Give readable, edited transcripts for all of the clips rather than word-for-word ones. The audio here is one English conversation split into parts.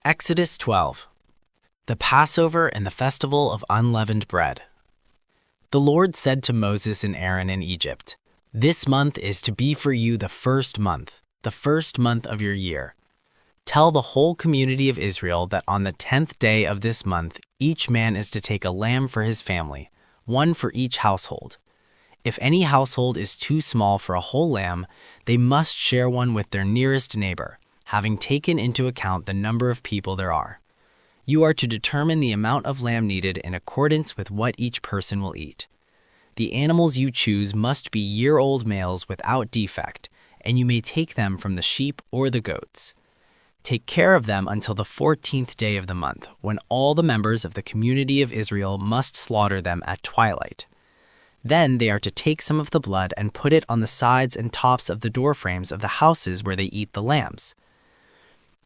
Exodus 12. The Passover and the Festival of Unleavened Bread. The Lord said to Moses and Aaron in Egypt, "This month is to be for you the first month of your year. Tell the whole community of Israel that on the 10th day of this month, each man is to take a lamb for his family, one for each household. If any household is too small for a whole lamb, they must share one with their nearest neighbor, having taken into account the number of people there are. You are to determine the amount of lamb needed in accordance with what each person will eat. The animals you choose must be year-old males without defect, and you may take them from the sheep or the goats. Take care of them until the 14th day of the month, when all the members of the community of Israel must slaughter them at twilight. Then they are to take some of the blood and put it on the sides and tops of the doorframes of the houses where they eat the lambs.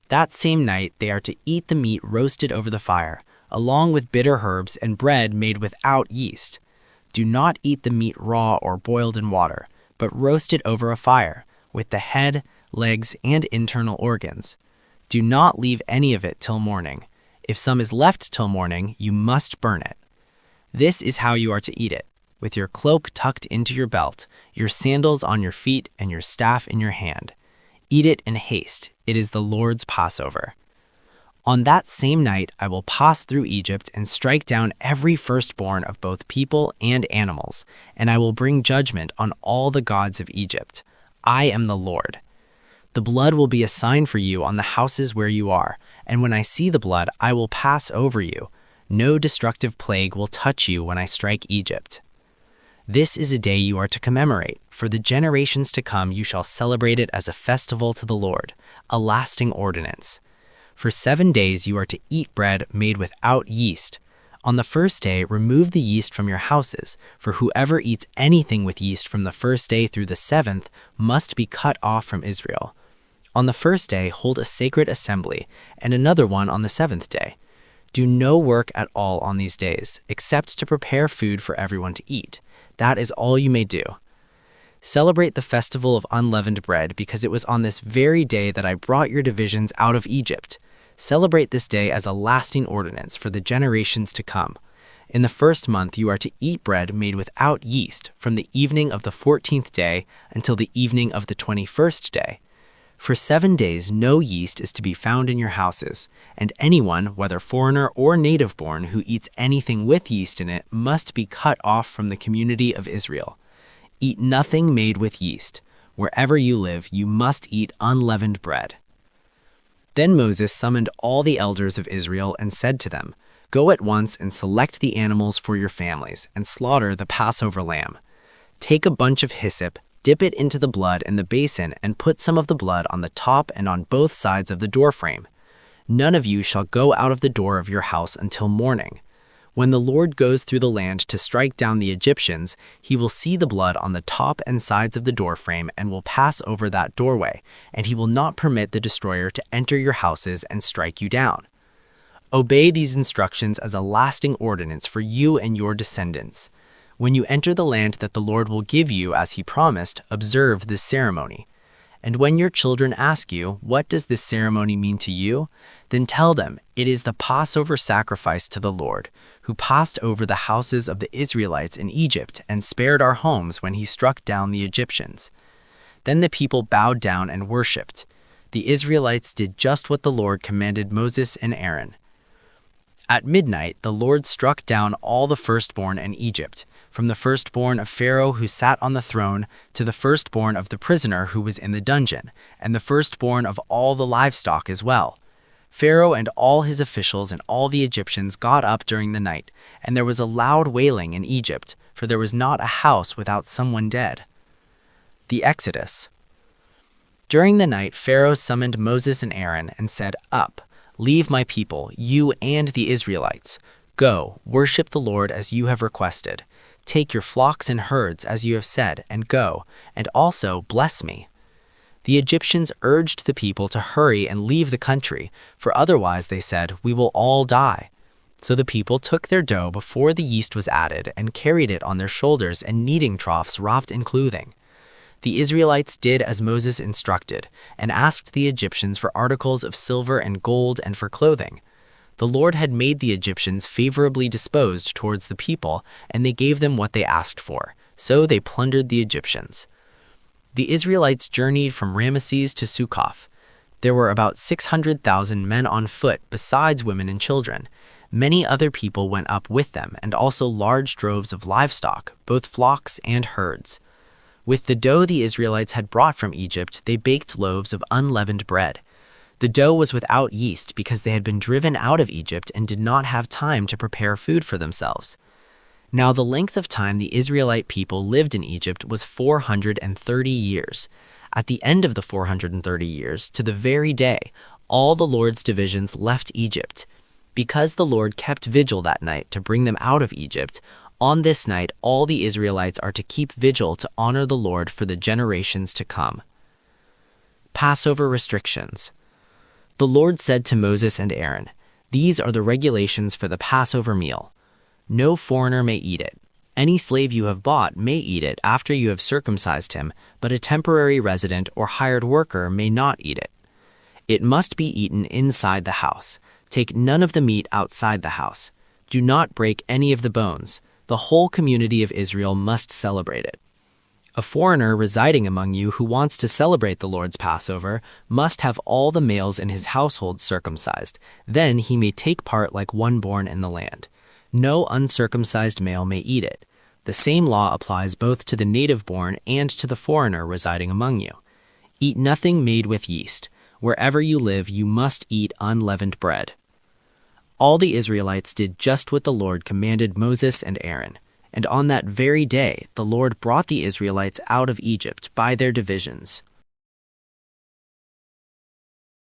That same night they are to eat the meat roasted over the fire, along with bitter herbs and bread made without yeast. Do not eat the meat raw or boiled in water, but roast it over a fire, with the head, legs, and internal organs. Do not leave any of it till morning. If some is left till morning, you must burn it. This is how you are to eat it, with your cloak tucked into your belt, your sandals on your feet, and your staff in your hand. Eat it in haste. It is the Lord's Passover. On that same night I will pass through Egypt and strike down every firstborn of both people and animals, and I will bring judgment on all the gods of Egypt. I am the Lord. The blood will be a sign for you on the houses where you are, and when I see the blood, I will pass over you. No destructive plague will touch you when I strike Egypt. This is a day you are to commemorate. For the generations to come you shall celebrate it as a festival to the Lord, a lasting ordinance. For 7 days you are to eat bread made without yeast. On the first day remove the yeast from your houses, for whoever eats anything with yeast from the first day through the 7th must be cut off from Israel. On the first day hold a sacred assembly, and another one on the 7th day. Do no work at all on these days, except to prepare food for everyone to eat. That is all you may do. Celebrate the festival of unleavened bread, because it was on this very day that I brought your divisions out of Egypt. Celebrate this day as a lasting ordinance for the generations to come. In the first month you are to eat bread made without yeast from the evening of the 14th day until the evening of the 21st day. For 7 days no yeast is to be found in your houses, and anyone, whether foreigner or native-born, who eats anything with yeast in it must be cut off from the community of Israel. Eat nothing made with yeast. Wherever you live, you must eat unleavened bread." Then Moses summoned all the elders of Israel and said to them, "Go at once and select the animals for your families, and slaughter the Passover lamb. Take a bunch of hyssop, dip it into the blood in the basin, and put some of the blood on the top and on both sides of the doorframe. None of you shall go out of the door of your house until morning. When the Lord goes through the land to strike down the Egyptians, he will see the blood on the top and sides of the doorframe and will pass over that doorway, and he will not permit the destroyer to enter your houses and strike you down. Obey these instructions as a lasting ordinance for you and your descendants. When you enter the land that the Lord will give you as he promised, observe this ceremony. And when your children ask you, 'What does this ceremony mean to you?' then tell them, 'It is the Passover sacrifice to the Lord, who passed over the houses of the Israelites in Egypt and spared our homes when he struck down the Egyptians.'" Then the people bowed down and worshipped. The Israelites did just what the Lord commanded Moses and Aaron. At midnight the Lord struck down all the firstborn in Egypt, from the firstborn of Pharaoh who sat on the throne to the firstborn of the prisoner who was in the dungeon, and the firstborn of all the livestock as well. Pharaoh and all his officials and all the Egyptians got up during the night, and there was a loud wailing in Egypt, for there was not a house without someone dead. The Exodus. During the night Pharaoh summoned Moses and Aaron and said, "Up, leave my people, you and the Israelites. Go, worship the Lord as you have requested. Take your flocks and herds as you have said, and go, and also bless me." The Egyptians urged the people to hurry and leave the country, for otherwise, they said, "We will all die." So the people took their dough before the yeast was added and carried it on their shoulders in kneading troughs wrapped in clothing. The Israelites did as Moses instructed and asked the Egyptians for articles of silver and gold and for clothing. The Lord had made the Egyptians favorably disposed towards the people, and they gave them what they asked for, so they plundered the Egyptians. The Israelites journeyed from Ramesses to Succoth. There were about 600,000 men on foot, besides women and children. Many other people went up with them, and also large droves of livestock, both flocks and herds. With the dough the Israelites had brought from Egypt, they baked loaves of unleavened bread. The dough was without yeast because they had been driven out of Egypt and did not have time to prepare food for themselves. Now the length of time the Israelite people lived in Egypt was 430 years. At the end of the 430 years, to the very day, all the Lord's divisions left Egypt. Because the Lord kept vigil that night to bring them out of Egypt, on this night all the Israelites are to keep vigil to honor the Lord for the generations to come. Passover restrictions. The Lord said to Moses and Aaron, "These are the regulations for the Passover meal. No foreigner may eat it. Any slave you have bought may eat it after you have circumcised him, but a temporary resident or hired worker may not eat it. It must be eaten inside the house. Take none of the meat outside the house. Do not break any of the bones. The whole community of Israel must celebrate it. A foreigner residing among you who wants to celebrate the Lord's Passover must have all the males in his household circumcised. Then he may take part like one born in the land. No uncircumcised male may eat it. The same law applies both to the native-born and to the foreigner residing among you. Eat nothing made with yeast. Wherever you live, you must eat unleavened bread." All the Israelites did just what the Lord commanded Moses and Aaron. And on that very day, the Lord brought the Israelites out of Egypt by their divisions.